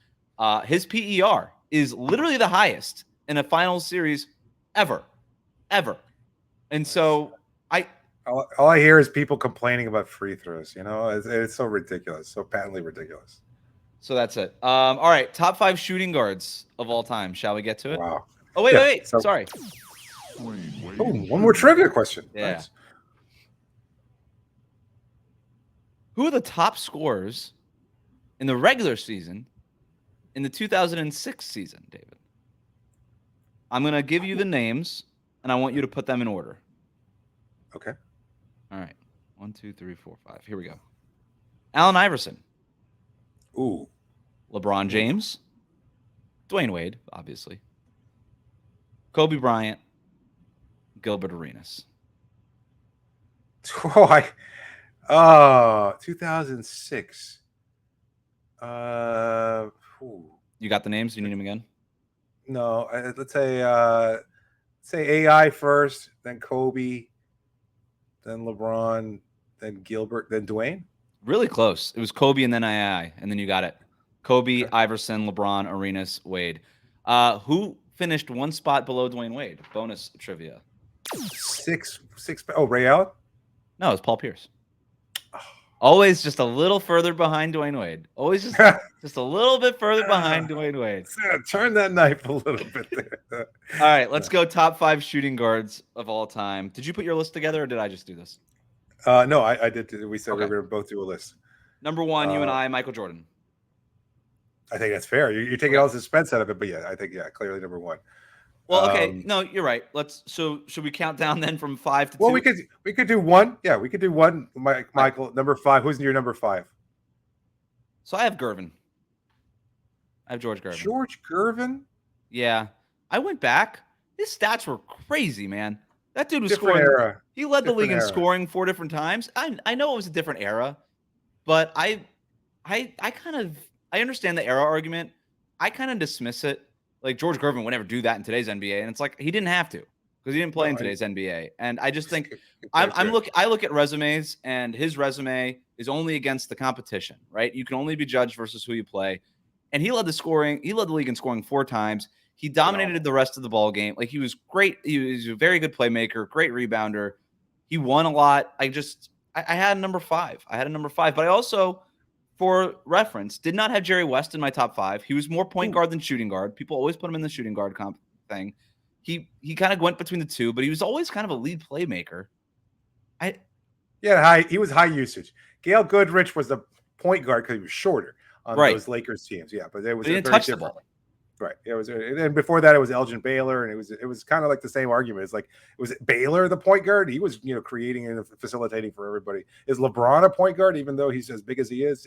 His PER is literally the highest in a finals series ever. And so all I hear is people complaining about free throws. You know, it's so ridiculous, so patently ridiculous. So that's it. All right, top 5 shooting guards of all time. Shall we get to it? Wow. Oh, wait. Sorry. Oh, one more trivia question. Yeah. Nice. Who are the top scorers in the regular season in the 2006 season, David? I'm going to give you the names, and I want you to put them in order. Okay. All right. 1, 2, 3, 4, 5. Here we go. Allen Iverson. Ooh. LeBron James. Dwyane Wade, obviously. Kobe Bryant. Gilbert Arenas. 2006. You got the names? You need them again? No, let's say AI first, then Kobe, then LeBron, then Gilbert, then Dwyane. Really close. It was Kobe and then AI, and then you got it. Kobe, Iverson, LeBron, Arenas, Wade. Who finished one spot below Dwyane Wade? Bonus trivia. Six. Oh, Ray Allen? No, it's Paul Pierce. Always just a little further behind Dwyane Wade. Always just a little bit further behind Dwyane Wade. Turn that knife a little bit there. All right, let's go top 5 shooting guards of all time. Did you put your list together, or did I just do this? No, I did. We said we were going to both do a list. Number 1, you and I, Michael Jordan. I think that's fair. You're taking all the suspense out of it, but I think clearly number 1. Well, okay, no, you're right. So should we count down then from 5 to 2? Well, we could do 1. Yeah, we could do 1. Michael, number 5. Who's your number 5? So I have Gervin. I have George Gervin. George Gervin? Yeah, I went back. His stats were crazy, man. That dude was different scoring. Era. He led the league in era. scoring 4 different times. I know it was a different era, but I understand the era argument. I kind of dismiss it. Like George Gervin would never do that in today's NBA, and it's like he didn't have to because he didn't play in today's NBA. And I just think I look at resumes, and his resume is only against the competition, right? You can only be judged versus who you play. And he led the league in scoring 4 times. He dominated the rest of the ball game. Like he was great. He was a very good playmaker, great rebounder. He won a lot. I had a number 5. But I also, for reference, did not have Jerry West in my top 5. He was more point guard than shooting guard. People always put him in the shooting guard comp thing. He kind of went between the two, but he was always kind of a lead playmaker. He was high usage. Gail Goodrich was the point guard because he was shorter on those Lakers teams. Yeah, but it was he didn't touch the ball. Right. It was, and before that, it was Elgin Baylor, and it was kind of like the same argument. It's like, was it Baylor the point guard? He was, creating and facilitating for everybody. Is LeBron a point guard, even though he's as big as he is?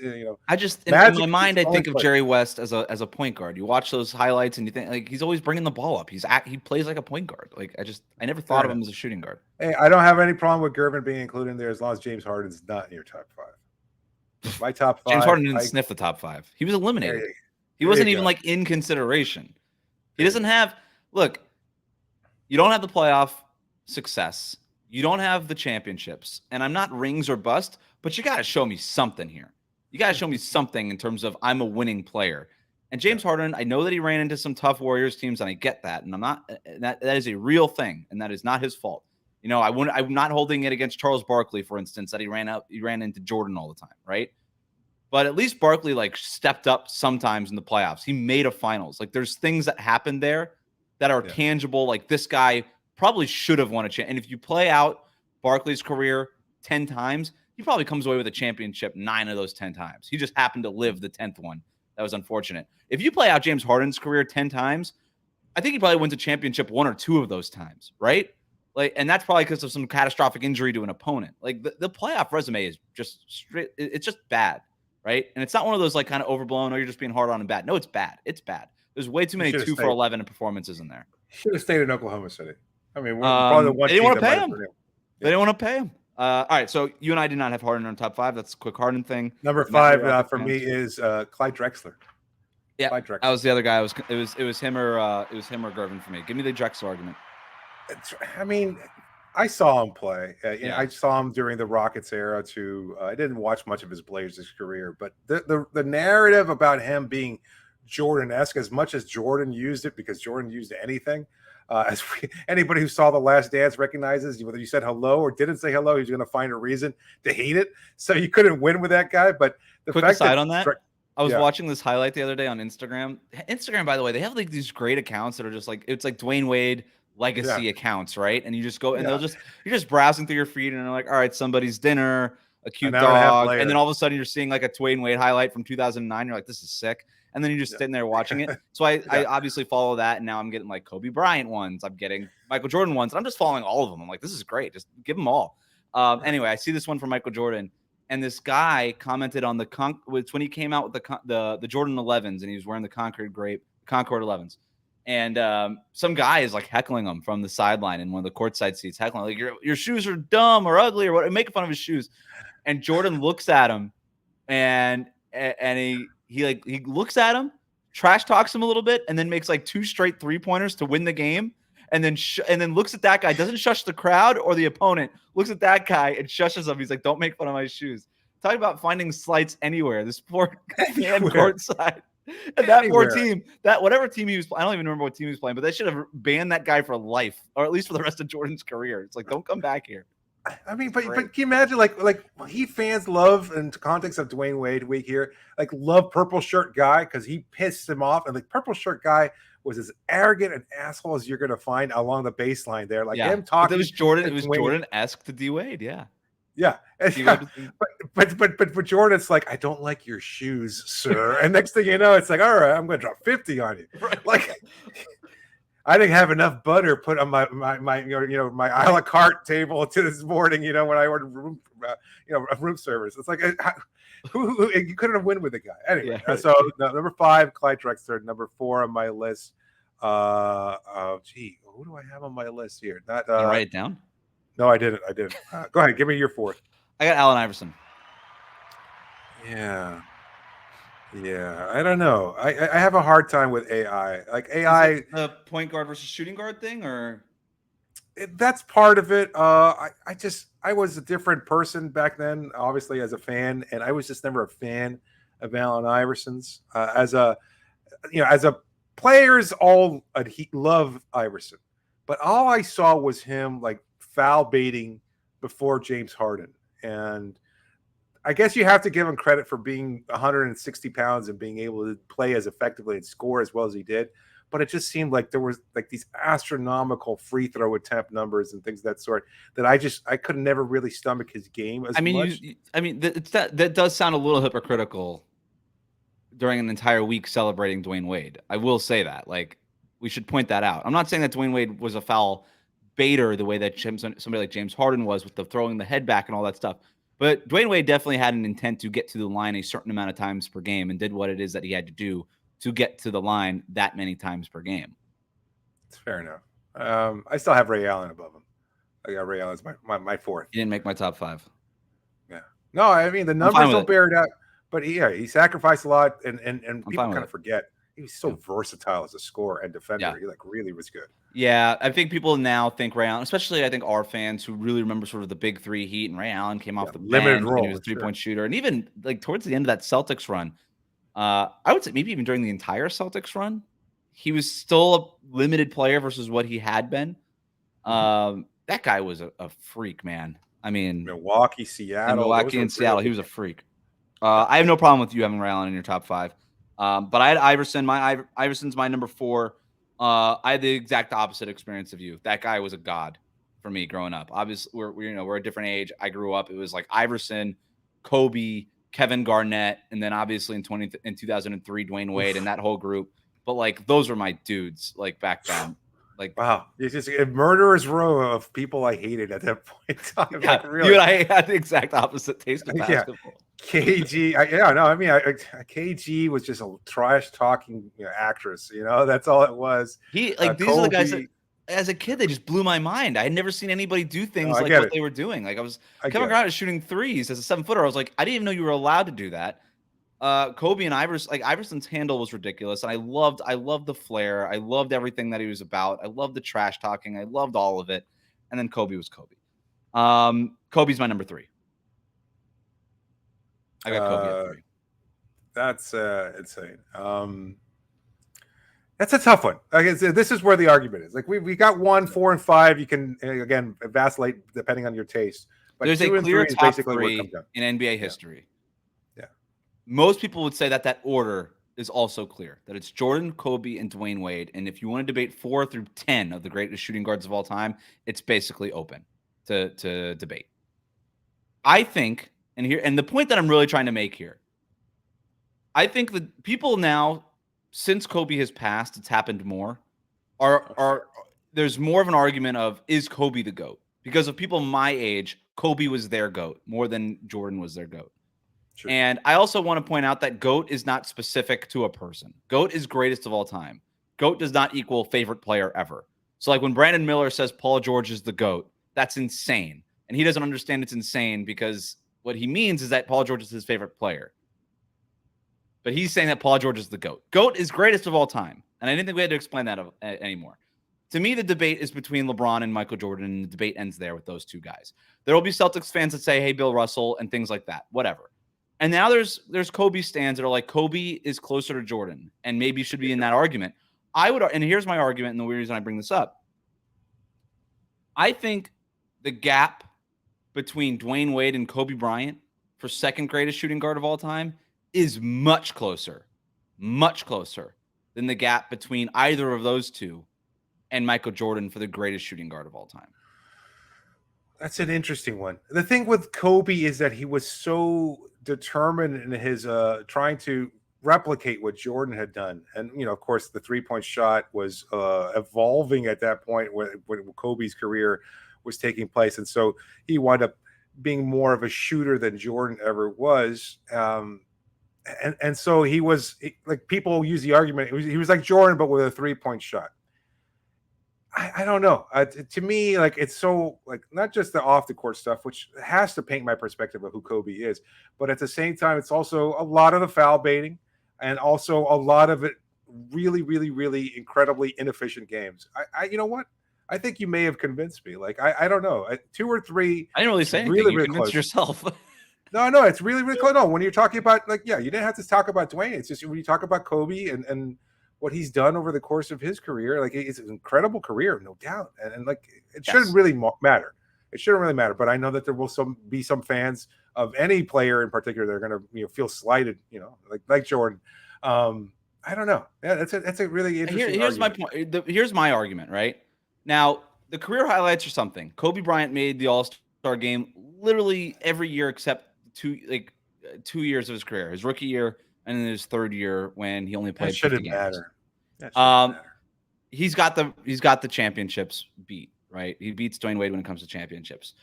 I just in my mind, I think of Jerry West as a point guard. You watch those highlights, and you think like he's always bringing the ball up. He plays like a point guard. Like I never thought of him as a shooting guard. Hey, I don't have any problem with Gervin being included in there as long as James Harden's not in your top 5. My top 5. James Harden didn't sniff the top 5. He was eliminated. He wasn't even like in consideration. He doesn't have look. You don't have the playoff success. You don't have the championships, and I'm not rings or bust, but you got to show me something here. You got to show me something in terms of I'm a winning player. And James Harden, I know that he ran into some tough Warriors teams, and I get that, and I'm not that is a real thing, and that is not his fault. I'm not holding it against Charles Barkley, for instance, that he ran into Jordan all the time, right? But at least Barkley like stepped up sometimes in the playoffs. He made a finals. Like there's things that happened there that are tangible. Like this guy probably should have won a champ. And if you play out Barkley's career 10 times, he probably comes away with a championship 9 of those 10 times. He just happened to live the 10th one. That was unfortunate. If you play out James Harden's career 10 times, I think he probably wins a championship 1 or 2 of those times, right? Like, and that's probably because of some catastrophic injury to an opponent. Like the playoff resume is just straight. It's just bad. Right. And it's not one of those like kind of overblown or you're just being hard on and bad. No, it's bad. It's bad. There's way too many 2 for 11 performances in there. Should have stayed in Oklahoma City. I mean, we're probably the one they didn't want to pay him. They didn't want to pay him. All right. So you and I did not have Harden in our top 5. That's a quick Harden thing. Number 5 for me is Clyde Drexler. Yeah. Clyde Drexler. That was the other guy. It was him or Gervin for me. Give me the Drexler argument. I mean, I saw him play. I saw him during the Rockets era too. I didn't watch much of his Blazers career, but the narrative about him being Jordan-esque, as much as Jordan used it, because Jordan used anything. Anybody who saw The Last Dance recognizes whether you said hello or didn't say hello, he's going to find a reason to hate it. So you couldn't win with that guy. But the quick aside on that. I was watching this highlight the other day on Instagram. Instagram, by the way, they have like these great accounts that are just like it's like Dwyane Wade legacy accounts, right? And you just go and you're just browsing through your feed and you're like, all right, somebody's dinner, a cute dog, and then all of a sudden you're seeing like a Dwyane Wade highlight from 2009. You're like, this is sick. And then you're just sitting there watching it. So I obviously follow that, and now I'm getting like Kobe Bryant ones, I'm getting Michael Jordan ones, and I'm just following all of them. I'm like, this is great. Just give them all. Anyway, I see this one from Michael Jordan, and this guy commented on when he came out with the Jordan 11s, and he was wearing the Concord 11s. And some guy is like heckling him from the sideline in one of the courtside seats, heckling like your shoes are dumb or ugly or what, making fun of his shoes. And Jordan looks at him, and he looks at him, trash talks him a little bit, and then makes like 2 straight 3-pointers to win the game. And then looks at that guy, doesn't shush the crowd or the opponent, looks at that guy and shushes him. He's like, don't make fun of my shoes. Talk about finding slights anywhere. This poor man courtside. And that poor team, that whatever team he was, I don't even remember what team he was playing, but they should have banned that guy for life, or at least for the rest of Jordan's career. It's like, don't come back here. I mean, but can you imagine like Heat fans love, in the context of Dwyane Wade week here, like love purple shirt guy because he pissed him off, and the purple shirt guy was as arrogant an asshole as you're going to find along the baseline there. Like him talking. But it was Jordan. It was Jordan-esque to D Wade. Yeah. Yeah. But Jordan's like, I don't like your shoes, sir. And next thing you know, it's like, all right, I'm going to drop 50 on you. Right. Like, I didn't have enough butter put on my a la carte table to this morning, when I ordered room service. It's like, who you couldn't have won with the guy. Anyway, so number 5, Clyde Drexler. Number 4 on my list. Who do I have on my list here? Not write it down. No, I didn't. Go ahead. Give me your 4th. I got Allen Iverson. Yeah. I don't know. I have a hard time with AI. Like AI, is it the point guard versus shooting guard thing, or that's part of it. I was a different person back then, obviously as a fan, and I was just never a fan of Allen Iverson's. As a players all love Iverson, but all I saw was him like foul baiting before James Harden. And I guess you have to give him credit for being 160 pounds and being able to play as effectively and score as well as he did. But it just seemed like there was like these astronomical free throw attempt numbers and things of that sort that I could never really stomach his game as much. That does sound a little hypocritical during an entire week celebrating Dwyane Wade. I will say that. Like, we should point that out. I'm not saying that Dwyane Wade was a foul baiter the way that somebody like James Harden was with the throwing the head back and all that stuff. But Dwyane Wade definitely had an intent to get to the line a certain amount of times per game and did what it is that he had to do to get to the line that many times per game. It's fair enough. I still have Ray Allen above him. I got Ray Allen as my fourth. He didn't make my top 5. Yeah. No, I mean, the numbers don't bear it out. But he sacrificed a lot, and people kind of forget. He was so versatile as a scorer and defender. Yeah. He really was good. Yeah, I think people now think Ray Allen, especially I think our fans who really remember sort of the big 3 Heat, and Ray Allen came off the limited bench, role. And he was a 3-point shooter, and even like towards the end of that Celtics run, I would say maybe even during the entire Celtics run, he was still a limited player versus what he had been. That guy was a freak, man. I mean, Milwaukee, Seattle, and Seattle, he was a freak. I have no problem with you having Ray Allen in your top 5. But I had Iverson. Iverson's my number 4. I had the exact opposite experience of you. That guy was a god for me growing up. Obviously, we're a different age. I grew up. It was like Iverson, Kobe, Kevin Garnett, and then obviously in 2003, Dwyane Wade and that whole group. But like those were my dudes. Like back then. Like wow, it's just a murderer's row of people I hated at that point in time. Yeah, like, really. You and I had the exact opposite taste of basketball. KG, KG was just a trash talking actress. That's all it was. These are the guys that, as a kid, they just blew my mind. I had never seen anybody do things like what they were doing. Like Kevin Garnett was shooting threes as a 7-footer. I was like, I didn't even know you were allowed to do that. Kobe and Iverson's handle was ridiculous, and I loved the flair. I loved everything that he was about. I loved the trash talking. I loved all of it. And then Kobe was Kobe. Kobe's my number 3. I got Kobe at 3. That's insane. That's a tough one. Like this is where the argument is. Like we got 1, 4, and 5. You can again vacillate depending on your taste. But there's 2 a and clear 3 is top basically 3 what comes down. in NBA history. Yeah. Most people would say that order is also clear. That it's Jordan, Kobe, and Dwyane Wade. And if you want to debate 4 through 10 of the greatest shooting guards of all time, it's basically open to debate. I think, and the point that I'm really trying to make here, I think that people now, since Kobe has passed, it's happened more. There's more of an argument of, is Kobe the GOAT? Because of people my age, Kobe was their GOAT more than Jordan was their GOAT. Sure. And I also want to point out that GOAT is not specific to a person. GOAT is greatest of all time. GOAT does not equal favorite player ever. So like when Brandon Miller says Paul George is the GOAT, that's insane. And he doesn't understand it's insane because what he means is that Paul George is his favorite player. But he's saying that Paul George is the GOAT. GOAT is greatest of all time. And I didn't think we had to explain that anymore. To me, the debate is between LeBron and Michael Jordan, and the debate ends there with those two guys. There will be Celtics fans that say, hey, Bill Russell, and things like that. Whatever. And now there's Kobe stands that are like, Kobe is closer to Jordan, and maybe should be in that argument. And here's my argument, and the reason I bring this up. I think the gap between Dwyane Wade and Kobe Bryant for second greatest shooting guard of all time is much closer than the gap between either of those two and Michael Jordan for the greatest shooting guard of all time. That's an interesting one. The thing with Kobe is that he was so determined in his trying to replicate what Jordan had done. And, of course, the three-point shot was evolving at that point when Kobe's career was taking place. And so he wound up being more of a shooter than Jordan ever was. And so he was like, people use the argument, he was like Jordan, but with a three-point shot. I don't know. To me, like, it's so like not just the off the court stuff, which has to paint my perspective of who Kobe is, but at the same time, it's also a lot of the foul baiting and also a lot of it really, really, really incredibly inefficient games. You know what? I think you may have convinced me. Like, I don't know. 2 or 3. I didn't really say anything. Really, you really convinced close. Yourself. No, it's really, really close. No, when you're talking about, like, yeah, you didn't have to talk about Dwyane. It's just when you talk about Kobe and what he's done over the course of his career, like, it's an incredible career, no doubt. And like, it shouldn't really matter. It shouldn't really matter. But I know that there will be some fans of any player in particular that are going to feel slighted, like Jordan. I don't know. Yeah, that's a really interesting. Here's my point. Here's my argument. Right now, the career highlights are something. Kobe Bryant made the All-Star game literally every year except 2 years of his career. His rookie year and in his third year when he only That played 50 shouldn't games. matter. That shouldn't matter. He's got the championships beat, right? He beats Dwyane Wade when it comes to championships.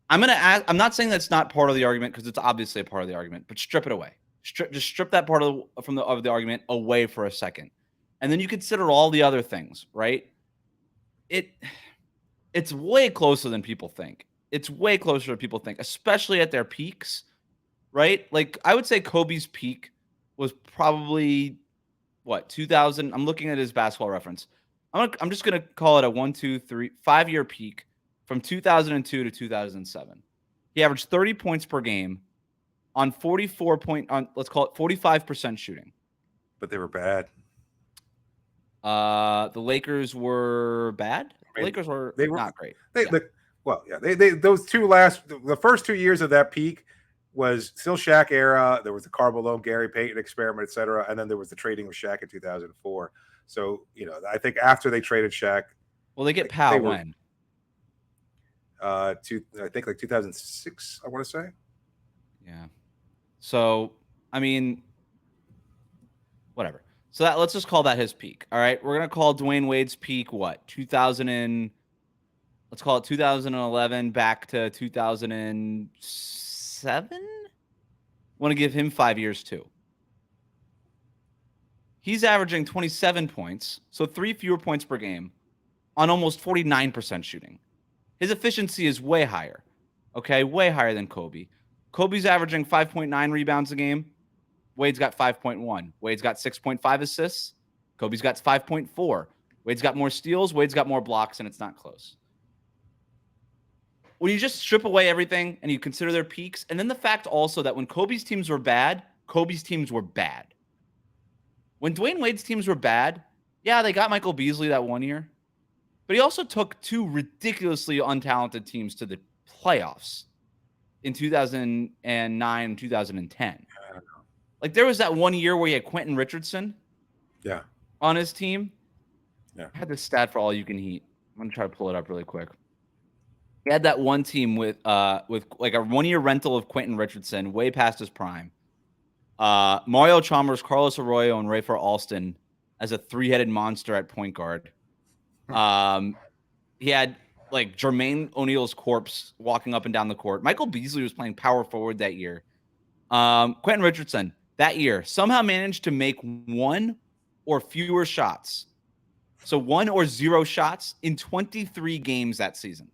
I'm not saying that's not part of the argument because it's obviously a part of the argument, but strip it away. Just strip that part of the argument away for a second, and then you consider all the other things, right? It's way closer than people think. It's way closer than people think, especially at their peaks, right? Like I would say Kobe's peak was probably 2000. I'm looking at his basketball reference. I'm just gonna call it a 1, 2, 3, 5-year peak from 2002 to 2007. He averaged 30 points per game on let's call it 45% shooting. But they were bad. The Lakers were bad. The Lakers were not great. The first 2 years of that peak was still Shaq era. There was the Karl Malone, Gary Payton experiment, etc., and then there was the trading of Shaq in 2004. So I think after they traded Shaq, they get Powell when? I think like 2006. I want to say. Yeah. So I mean, whatever. So let's just call that his peak. All right, we're gonna call Dwyane Wade's peak what? 2000 let's call it 2011 back to 2007. Want to give him 5 years too. He's averaging 27 points, so 3 fewer points per game on almost 49% shooting. His efficiency is way higher. Okay, way higher than Kobe. Kobe's averaging 5.9 rebounds a game. Wade's got 5.1. Wade's got 6.5 assists. Kobe's got 5.4. Wade's got more steals. Wade's got more blocks, and it's not close. When you just strip away everything and you consider their peaks, and then the fact also that when Kobe's teams were bad, Kobe's teams were bad. When Dwyane Wade's teams were bad, yeah, they got Michael Beasley that one year, but he also took 2 ridiculously untalented teams to the playoffs in 2009 and 2010. Like there was that one year where he had Quentin Richardson on his team. Yeah. I had this stat for all you can eat. I'm going to try to pull it up really quick. He had that one team with like a 1-year rental of Quentin Richardson way past his prime. Mario Chalmers, Carlos Arroyo, and Rafer Alston as a 3-headed monster at point guard. He had like Jermaine O'Neal's corpse walking up and down the court. Michael Beasley was playing power forward that year. Quentin Richardson that year somehow managed to make 1 or fewer shots. So 1 or 0 shots in 23 games that season.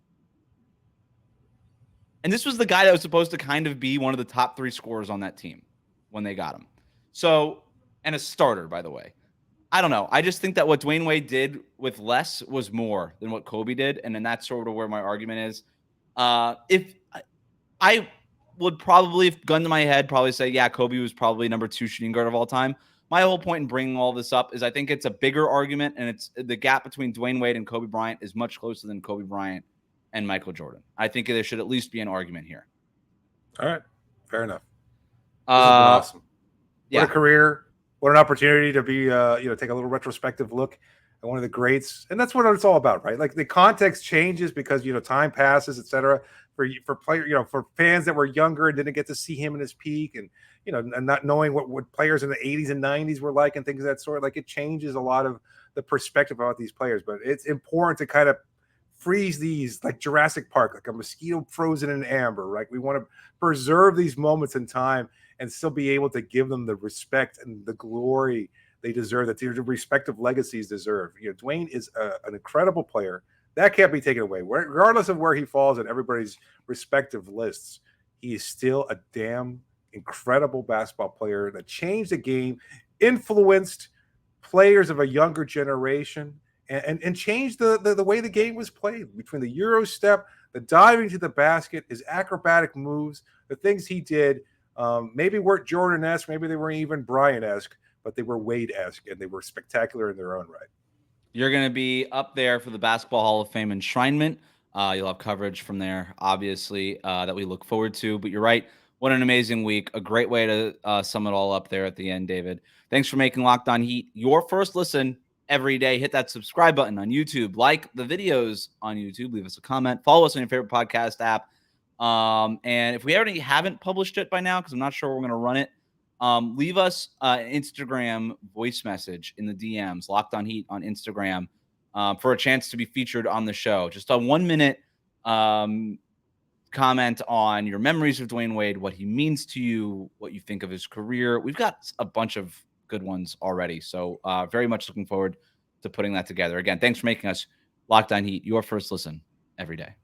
And this was the guy that was supposed to kind of be one of the top 3 scorers on that team when they got him. So, and a starter, by the way. I don't know. I just think that what Dwyane Wade did with less was more than what Kobe did. And then that's sort of where my argument is. If I would probably, if gun to my head, probably say, yeah, Kobe was probably number 2 shooting guard of all time. My whole point in bringing all this up is I think it's a bigger argument, and it's the gap between Dwyane Wade and Kobe Bryant is much closer than Kobe Bryant and Michael Jordan. I think there should at least be an argument here. All right. Fair enough. This has been awesome. What a career. What an opportunity to be, take a little retrospective look at one of the greats. And that's what it's all about, right? Like the context changes because, time passes, et cetera. For player, for fans that were younger and didn't get to see him in his peak and, and not knowing what players in the 80s and 90s were like and things of that sort, like it changes a lot of the perspective about these players. But it's important to kind of freeze these like Jurassic Park, like a mosquito frozen in amber, right? We want to preserve these moments in time and still be able to give them the respect and the glory they deserve, that their respective legacies deserve. Dwyane is an incredible player. That can't be taken away. Regardless of where he falls in everybody's respective lists, he is still a damn incredible basketball player that changed the game, influenced players of a younger generation, and changed the way the game was played between the Euro step, the diving to the basket, his acrobatic moves, the things he did. Maybe weren't Jordan-esque, maybe they weren't even Bryant-esque, but they were Wade-esque, and they were spectacular in their own right. You're going to be up there for the Basketball Hall of Fame enshrinement. You'll have coverage from there, obviously, that we look forward to. But you're right. What an amazing week. A great way to sum it all up there at the end, David. Thanks for making Locked On Heat your first listen every day. Hit that subscribe button on YouTube. Like the videos on YouTube. Leave us a comment. Follow us on your favorite podcast app. And if we already haven't published it by now, because I'm not sure we're going to run it, Leave us an Instagram voice message in the DMs, Locked On Heat on Instagram, for a chance to be featured on the show. Just a 1 minute comment on your memories of Dwyane Wade, what he means to you, what you think of his career. We've got a bunch of good ones already. So very much looking forward to putting that together. Again, thanks for making us Locked On Heat, your first listen every day.